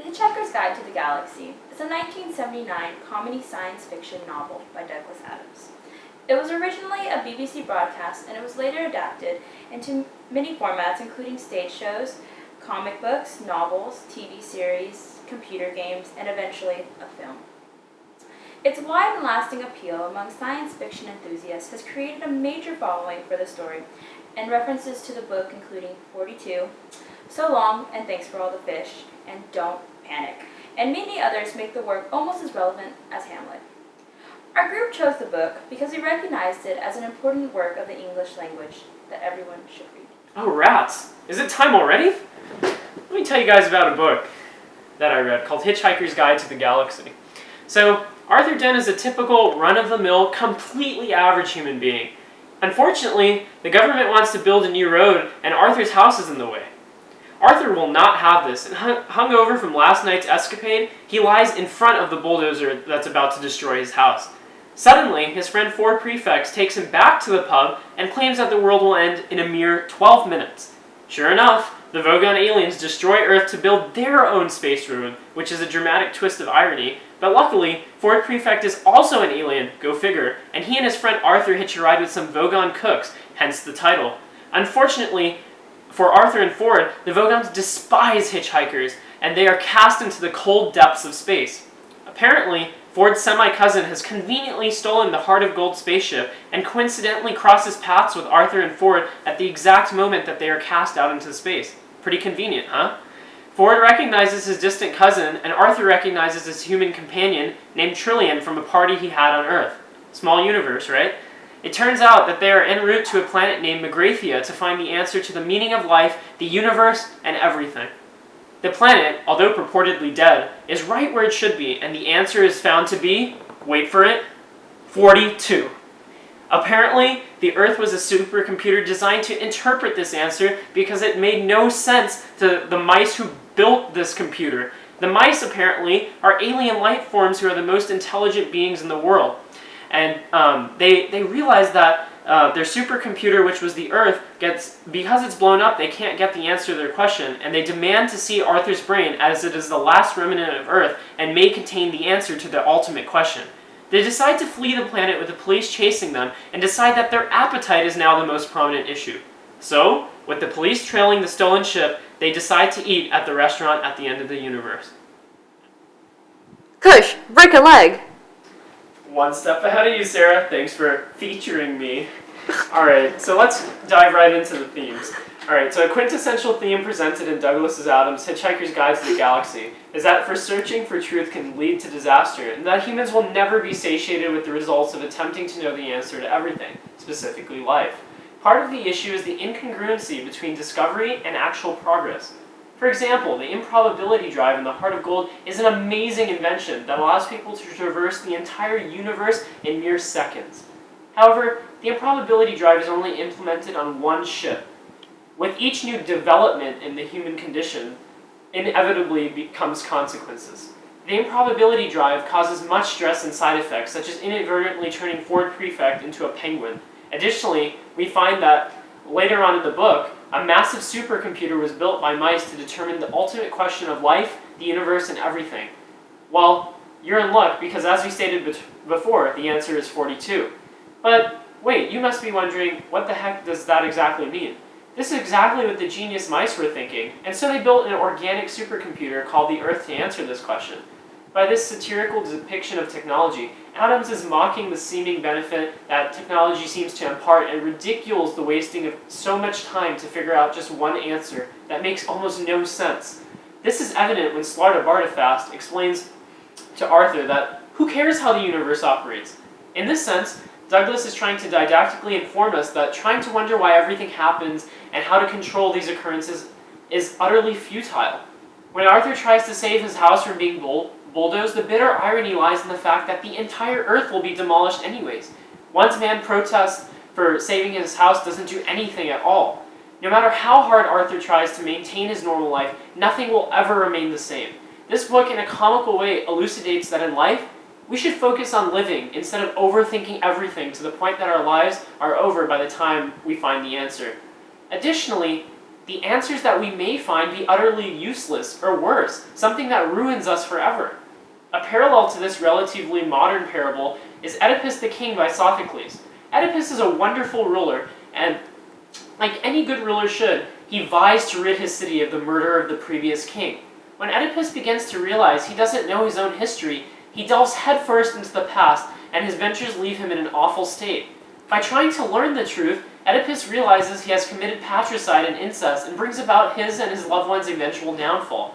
The Hitchhiker's Guide to the Galaxy is a 1979 comedy science fiction novel by Douglas Adams. It was originally a BBC broadcast and it was later adapted into many formats including stage shows, comic books, novels, TV series, computer games, and eventually a film. Its wide and lasting appeal among science fiction enthusiasts has created a major following for the story, and references to the book including 42, So Long and Thanks for All the Fish, and Don't Panic, and many others make the work almost as relevant as Hamlet. Our group chose the book because we recognized it as an important work of the English language that everyone should read. Oh, rats! Is it time already? Let me tell you guys about a book that I read called Hitchhiker's Guide to the Galaxy. So, Arthur Dent is a typical run-of-the-mill, completely average human being. Unfortunately, the government wants to build a new road and Arthur's house is in the way. Arthur will not have this, and hung over from last night's escapade, he lies in front of the bulldozer that's about to destroy his house. Suddenly, his friend Ford Prefects takes him back to the pub and claims that the world will end in a mere 12 minutes. Sure enough, the Vogon aliens destroy Earth to build their own space road, which is a dramatic twist of irony, but luckily, Ford Prefect is also an alien, go figure, and he and his friend Arthur hitch a ride with some Vogon cooks, hence the title. Unfortunately, for Arthur and Ford, the Vogons despise hitchhikers, and they are cast into the cold depths of space. Apparently, Ford's semi-cousin has conveniently stolen the Heart of Gold spaceship and coincidentally crosses paths with Arthur and Ford at the exact moment that they are cast out into space. Pretty convenient, huh? Ford recognizes his distant cousin, and Arthur recognizes his human companion named Trillian from a party he had on Earth. Small universe, right? It turns out that they are en route to a planet named Magrathea to find the answer to the meaning of life, the universe, and everything. The planet, although purportedly dead, is right where it should be, and the answer is found to be, wait for it, 42. Apparently, the Earth was a supercomputer designed to interpret this answer because it made no sense to the mice who built this computer. The mice, apparently, are alien life forms who are the most intelligent beings in the world. And they realized that their supercomputer, which was the Earth, because it's blown up, they can't get the answer to their question, and they demand to see Arthur's brain as it is the last remnant of Earth and may contain the answer to the ultimate question. They decide to flee the planet with the police chasing them and decide that their appetite is now the most prominent issue. So, with the police trailing the stolen ship, they decide to eat at the restaurant at the end of the universe. Kush, break a leg! One step ahead of you, Sarah. Thanks for featuring me. Alright, so let's dive right into the themes. Alright, so a quintessential theme presented in Douglas Adams' Hitchhiker's Guide to the Galaxy is that for searching for truth can lead to disaster, and that humans will never be satiated with the results of attempting to know the answer to everything, specifically life. Part of the issue is the incongruency between discovery and actual progress. For example, the improbability drive in the Heart of Gold is an amazing invention that allows people to traverse the entire universe in mere seconds. However, the improbability drive is only implemented on one ship. With each new development in the human condition, inevitably becomes consequences. The improbability drive causes much stress and side effects, such as inadvertently turning Ford Prefect into a penguin. Additionally, we find that later on in the book, a massive supercomputer was built by mice to determine the ultimate question of life, the universe, and everything. Well, you're in luck because, as we stated before, the answer is 42. But wait, you must be wondering, what the heck does that exactly mean? This is exactly what the genius mice were thinking, and so they built an organic supercomputer called the Earth to answer this question. By this satirical depiction of technology, Adams is mocking the seeming benefit that technology seems to impart and ridicules the wasting of so much time to figure out just one answer that makes almost no sense. This is evident when Slarta Bartafast explains to Arthur that who cares how the universe operates? In this sense, Douglas is trying to didactically inform us that trying to wonder why everything happens and how to control these occurrences is utterly futile. When Arthur tries to save his house from being bulldozed, the bitter irony lies in the fact that the entire Earth will be demolished anyways. Once man protests for saving his house doesn't do anything at all. No matter how hard Arthur tries to maintain his normal life, nothing will ever remain the same. This book, in a comical way, elucidates that in life, we should focus on living instead of overthinking everything to the point that our lives are over by the time we find the answer. Additionally, the answers that we may find be utterly useless, or worse, something that ruins us forever. A parallel to this relatively modern parable is Oedipus the King by Sophocles. Oedipus is a wonderful ruler, and like any good ruler should, he vies to rid his city of the murder of the previous king. When Oedipus begins to realize he doesn't know his own history, he delves headfirst into the past, and his ventures leave him in an awful state. By trying to learn the truth, Oedipus realizes he has committed patricide and incest and brings about his and his loved one's eventual downfall.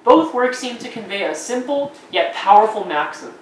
Both works seem to convey a simple yet powerful maxim.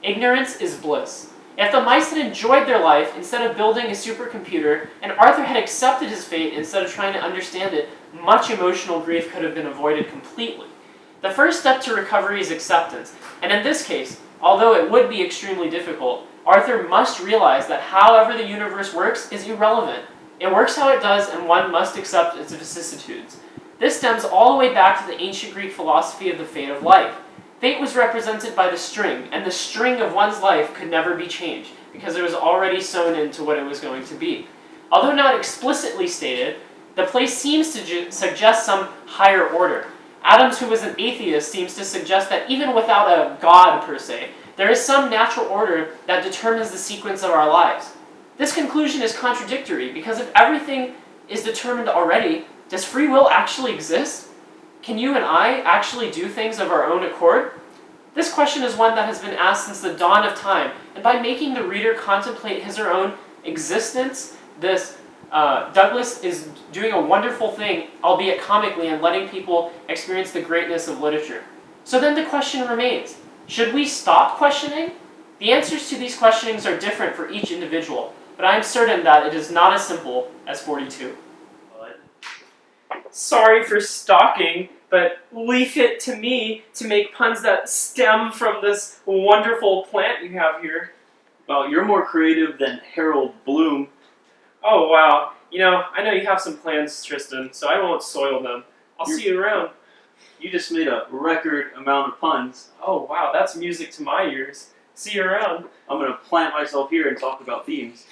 Ignorance is bliss. If the mice had enjoyed their life instead of building a supercomputer, and Arthur had accepted his fate instead of trying to understand it, much emotional grief could have been avoided completely. The first step to recovery is acceptance, and in this case, although it would be extremely difficult, Arthur must realize that however the universe works is irrelevant. It works how it does, and one must accept its vicissitudes. This stems all the way back to the ancient Greek philosophy of the fate of life. Fate was represented by the string, and the string of one's life could never be changed, because it was already sewn into what it was going to be. Although not explicitly stated, the play seems to suggest some higher order. Adams, who was an atheist, seems to suggest that even without a god per se, there is some natural order that determines the sequence of our lives. This conclusion is contradictory, because if everything is determined already, does free will actually exist? Can you and I actually do things of our own accord? This question is one that has been asked since the dawn of time, and by making the reader contemplate his or her own existence, Douglas is doing a wonderful thing, albeit comically, in letting people experience the greatness of literature. So then the question remains, should we stop questioning? The answers to these questionings are different for each individual, but I am certain that it is not as simple as 42. Sorry for stalking, but leave it to me to make puns that stem from this wonderful plant you have here. Well, you're more creative than Harold Bloom. Oh, wow. I know you have some plans, Tristan, so I won't soil them. I'll see you around. You just made a record amount of puns. Oh, wow, that's music to my ears. See you around. I'm going to plant myself here and talk about themes.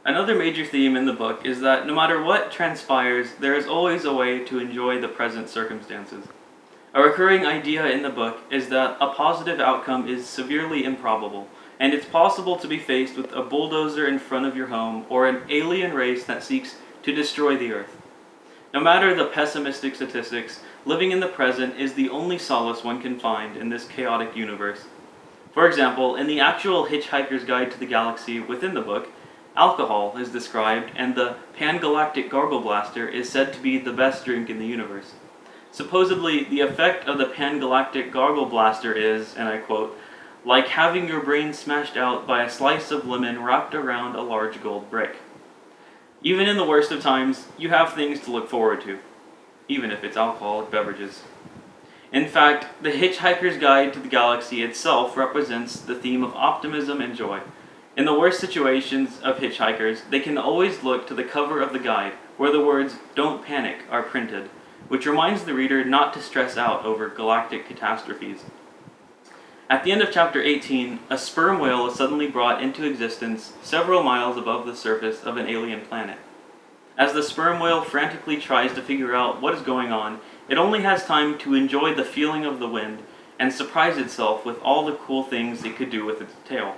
Another major theme in the book is that no matter what transpires, there is always a way to enjoy the present circumstances. A recurring idea in the book is that a positive outcome is severely improbable, and it's possible to be faced with a bulldozer in front of your home or an alien race that seeks to destroy the Earth. No matter the pessimistic statistics, living in the present is the only solace one can find in this chaotic universe. For example, in the actual Hitchhiker's Guide to the Galaxy within the book, alcohol is described, and the Pan-Galactic Gargle Blaster is said to be the best drink in the universe. Supposedly, the effect of the Pan-Galactic Gargle Blaster is, and I quote, like having your brain smashed out by a slice of lemon wrapped around a large gold brick. Even in the worst of times, you have things to look forward to, even if it's alcoholic beverages. In fact, the Hitchhiker's Guide to the Galaxy itself represents the theme of optimism and joy. In the worst situations of hitchhikers, they can always look to the cover of the guide, where the words, "Don't panic," are printed, which reminds the reader not to stress out over galactic catastrophes. At the end of chapter 18, a sperm whale is suddenly brought into existence several miles above the surface of an alien planet. As the sperm whale frantically tries to figure out what is going on, it only has time to enjoy the feeling of the wind and surprise itself with all the cool things it could do with its tail.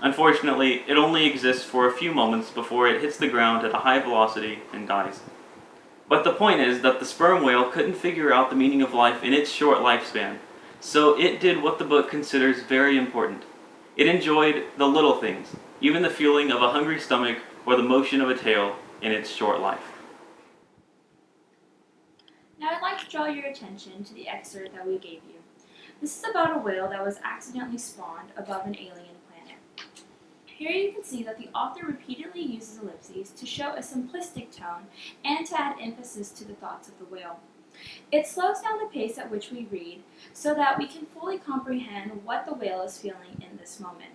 Unfortunately, it only exists for a few moments before it hits the ground at a high velocity and dies. But the point is that the sperm whale couldn't figure out the meaning of life in its short lifespan, so it did what the book considers very important. It enjoyed the little things, even the feeling of a hungry stomach or the motion of a tail in its short life. Now I'd like to draw your attention to the excerpt that we gave you. This is about a whale that was accidentally spawned above an alien planet. Here you can see that the author repeatedly uses ellipses to show a simplistic tone and to add emphasis to the thoughts of the whale. It slows down the pace at which we read so that we can fully comprehend what the whale is feeling in this moment.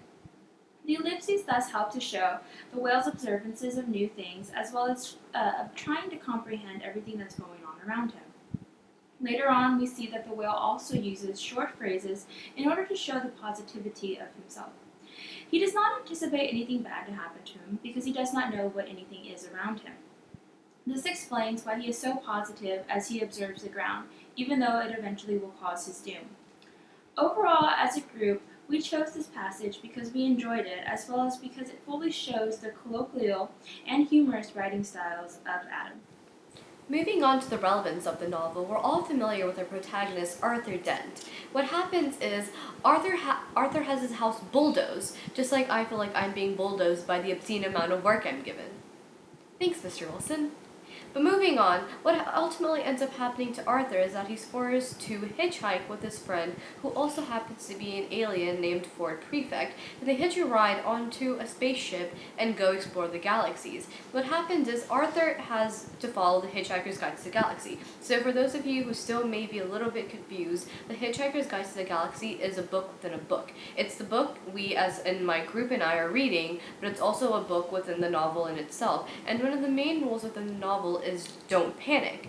The ellipses thus help to show the whale's observances of new things as well as trying to comprehend everything that's going on around him. Later on, we see that the whale also uses short phrases in order to show the positivity of himself. He does not anticipate anything bad to happen to him because he does not know what anything is around him. This explains why he is so positive as he observes the ground, even though it eventually will cause his doom. Overall, as a group, we chose this passage because we enjoyed it, as well as because it fully shows the colloquial and humorous writing styles of Adam. Moving on to the relevance of the novel, we're all familiar with our protagonist, Arthur Dent. What happens is Arthur has his house bulldozed, just like I feel like I'm being bulldozed by the obscene amount of work I'm given. Thanks, Mr. Wilson. But moving on, what ultimately ends up happening to Arthur is that he's forced to hitchhike with his friend, who also happens to be an alien named Ford Prefect, and they hitch a ride onto a spaceship and go explore the galaxies. What happens is Arthur has to follow the Hitchhiker's Guide to the Galaxy. So for those of you who still may be a little bit confused, the Hitchhiker's Guide to the Galaxy is a book within a book. It's the book we, as in my group and I, are reading, but it's also a book within the novel in itself. And one of the main rules within the novel is don't panic.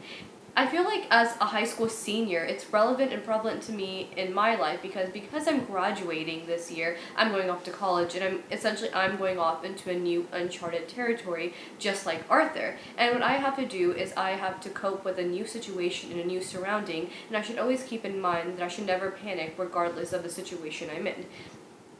I feel like as a high school senior, it's relevant and prevalent to me in my life because I'm graduating this year, I'm going off to college, and I'm going off into a new uncharted territory, just like Arthur. And what I have to do is I have to cope with a new situation and a new surrounding, and I should always keep in mind that I should never panic regardless of the situation I'm in.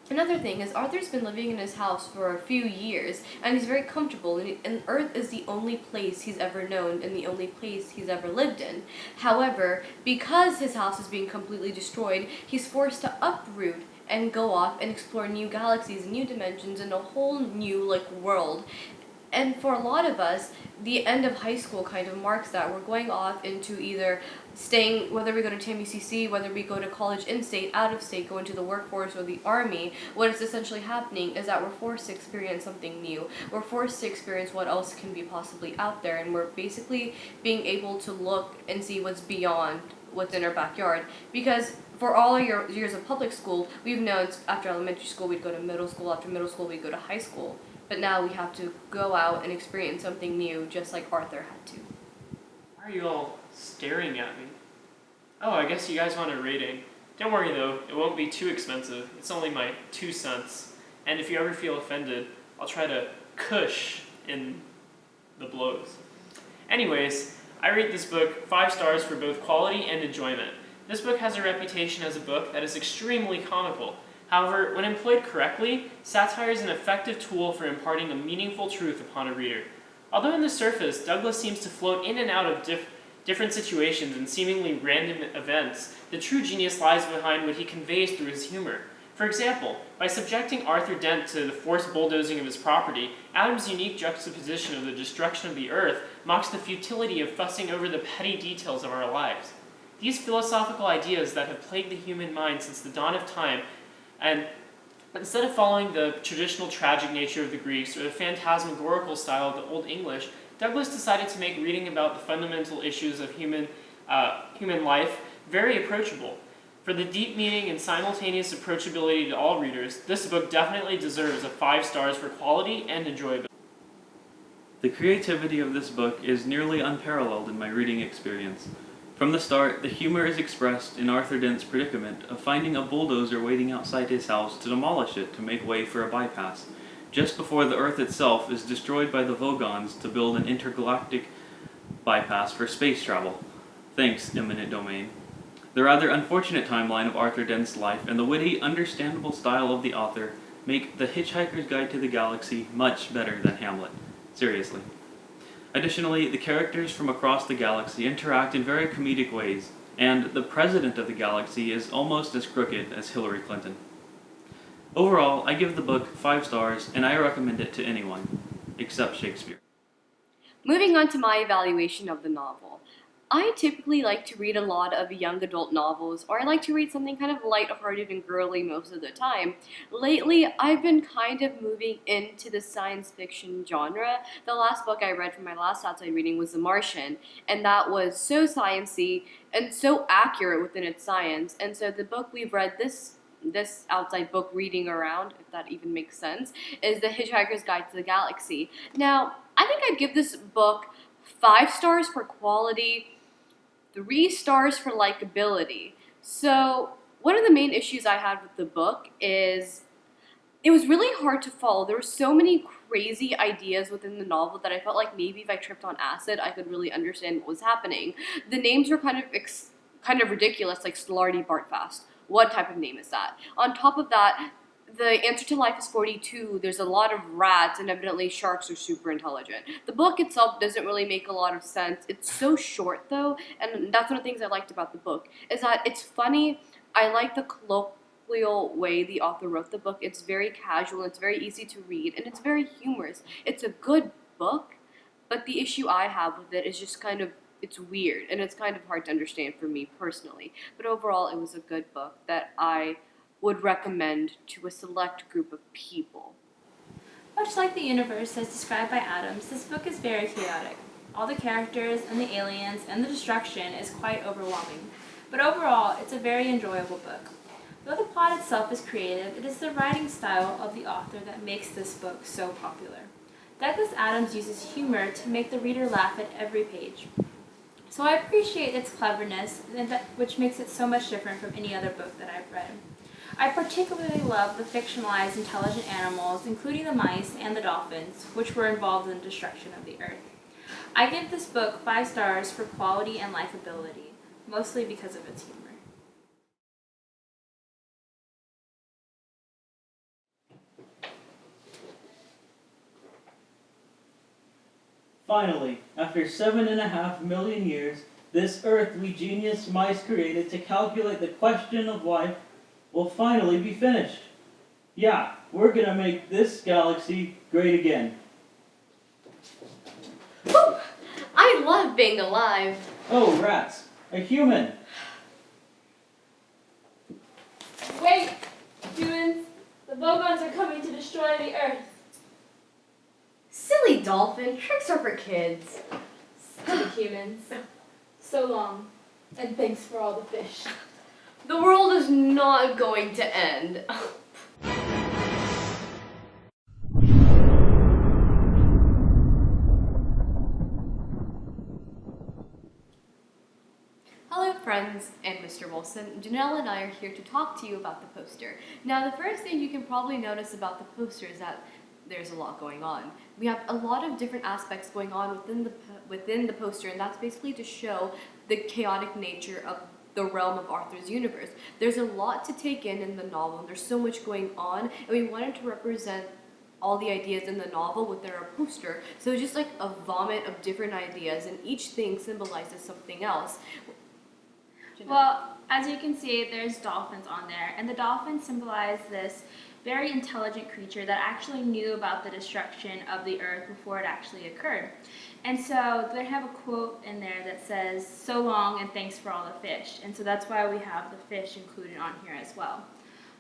Another thing is Arthur's been living in his house for a few years, and he's very comfortable, and Earth is the only place he's ever known and the only place he's ever lived in. However, because his house is being completely destroyed, he's forced to uproot and go off and explore new galaxies and new dimensions and a whole new world. And for a lot of us, the end of high school kind of marks that. We're going off into either staying, whether we go to TMUCC, whether we go to college in-state, out-of-state, go into the workforce or the army. What is essentially happening is that we're forced to experience something new. We're forced to experience what else can be possibly out there, and we're basically being able to look and see what's beyond what's in our backyard. Because for all our years of public school, we've known after elementary school we'd go to middle school, after middle school we'd go to high school. But now we have to go out and experience something new, just like Arthur had to. Why are you all staring at me? Oh, I guess you guys want a rating. Don't worry though, it won't be too expensive. It's only my 2 cents. And if you ever feel offended, I'll try to cush in the blows. Anyways, I rate this book 5 stars for both quality and enjoyment. This book has a reputation as a book that is extremely comical. However, when employed correctly, satire is an effective tool for imparting a meaningful truth upon a reader. Although on the surface, Douglas seems to float in and out of different situations and seemingly random events, the true genius lies behind what he conveys through his humor. For example, by subjecting Arthur Dent to the forced bulldozing of his property, Adam's unique juxtaposition of the destruction of the earth mocks the futility of fussing over the petty details of our lives. These philosophical ideas that have plagued the human mind since the dawn of time, and instead of following the traditional tragic nature of the Greeks or the phantasmagorical style of the Old English, Douglas decided to make reading about the fundamental issues of human life very approachable. For the deep meaning and simultaneous approachability to all readers, this book definitely deserves a 5 stars for quality and enjoyability. The creativity of this book is nearly unparalleled in my reading experience. From the start, the humor is expressed in Arthur Dent's predicament of finding a bulldozer waiting outside his house to demolish it to make way for a bypass, just before the Earth itself is destroyed by the Vogons to build an intergalactic bypass for space travel. Thanks, Eminent Domain. The rather unfortunate timeline of Arthur Dent's life and the witty, understandable style of the author make The Hitchhiker's Guide to the Galaxy much better than Hamlet. Seriously. Additionally, the characters from across the galaxy interact in very comedic ways, and the president of the galaxy is almost as crooked as Hillary Clinton. Overall, I give the book 5 stars, and I recommend it to anyone, except Shakespeare. Moving on to my evaluation of the novel. I typically like to read a lot of young adult novels, or I like to read something kind of lighthearted and girly most of the time. Lately, I've been kind of moving into the science fiction genre. The last book I read from my last outside reading was The Martian, and that was so sciencey and so accurate within its science. And so the book we've read this outside book reading around, if that even makes sense, is The Hitchhiker's Guide to the Galaxy. Now, I think I'd give this book 5 stars for quality, 3 stars for likability. So one of the main issues I had with the book is it was really hard to follow. There were so many crazy ideas within the novel that I felt like maybe if I tripped on acid, I could really understand what was happening. The names were kind of ridiculous, like Slarty Bartfast. What type of name is that? On top of that, the answer to life is 42. There's a lot of rats, and evidently sharks are super intelligent. The book itself doesn't really make a lot of sense. It's so short, though, and that's one of the things I liked about the book, is that it's funny. I like the colloquial way the author wrote the book. It's very casual, it's very easy to read, and it's very humorous. It's a good book, but the issue I have with it is just kind of it's weird and it's kind of hard to understand for me personally. But overall, it was a good book that I would recommend to a select group of people. Much like the universe as described by Adams, this book is very chaotic. All the characters and the aliens and the destruction is quite overwhelming. But overall, it's a very enjoyable book. Though the plot itself is creative, it is the writing style of the author that makes this book so popular. Douglas Adams uses humor to make the reader laugh at every page. So I appreciate its cleverness, which makes it so much different from any other book that I've read. I particularly love the fictionalized intelligent animals, including the mice and the dolphins, which were involved in the destruction of the earth. I give this book 5 stars for quality and likability, mostly because of its humor. Finally, after 7.5 million years, this Earth we genius mice created to calculate the question of life will finally be finished. Yeah, we're gonna make this galaxy great again. Woo! I love being alive. Oh, rats, a human. Wait! Humans, the Vogons are coming to destroy the earth. Silly dolphin, tricks are for kids. Silly humans. So long, and thanks for all the fish. The world is not going to end. Hello friends and Mr. Wilson. Janelle and I are here to talk to you about the poster. Now the first thing you can probably notice about the poster is that there's a lot going on. We have a lot of different aspects going on within the poster, and that's basically to show the chaotic nature of the realm of Arthur's universe. There's a lot to take in the novel, and there's so much going on, and we wanted to represent all the ideas in the novel within our poster. So it's just like a vomit of different ideas, and each thing symbolizes something else. Well, as you can see, there's dolphins on there, and the dolphins symbolize this very intelligent creature that actually knew about the destruction of the earth before it actually occurred. And so they have a quote in there that says, "So long and thanks for all the fish." And so that's why we have the fish included on here as well.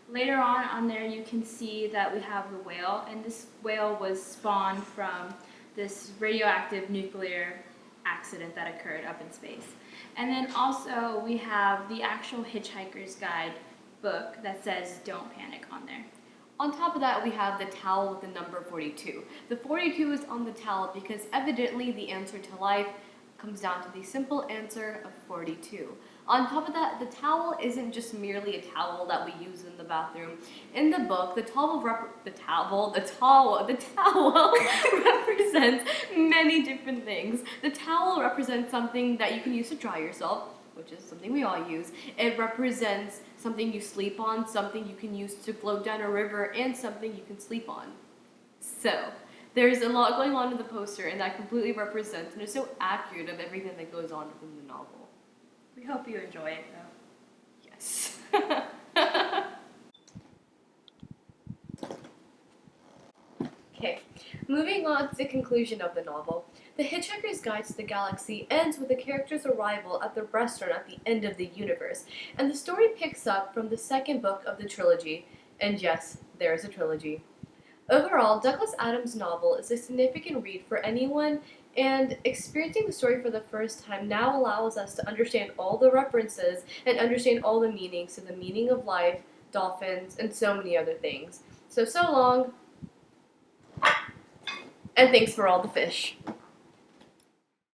Later on there you can see that we have the whale, and this whale was spawned from this radioactive nuclear accident that occurred up in space. And then also we have the actual Hitchhiker's Guide book that says "Don't Panic" on there. On top of that, we have the towel with the number 42. The 42 is on the towel because evidently the answer to life comes down to the simple answer of 42. On top of that, the towel isn't just merely a towel that we use in the bathroom. In the book, the towel represents many different things. The towel represents something that you can use to dry yourself, which is something we all use. It represents something you sleep on, something you can use to float down a river, and something you can sleep on. So, there's a lot going on in the poster, and that completely represents and is so accurate of everything that goes on within the novel. We hope you enjoy it, though. Yes. Okay, moving on to the conclusion of the novel. The Hitchhiker's Guide to the Galaxy ends with the character's arrival at the restaurant at the end of the universe, and the story picks up from the second book of the trilogy, and yes, there is a trilogy. Overall, Douglas Adams' novel is a significant read for anyone, and experiencing the story for the first time now allows us to understand all the references and understand all the meanings to the meaning of life, dolphins, and so many other things. So long, and thanks for all the fish.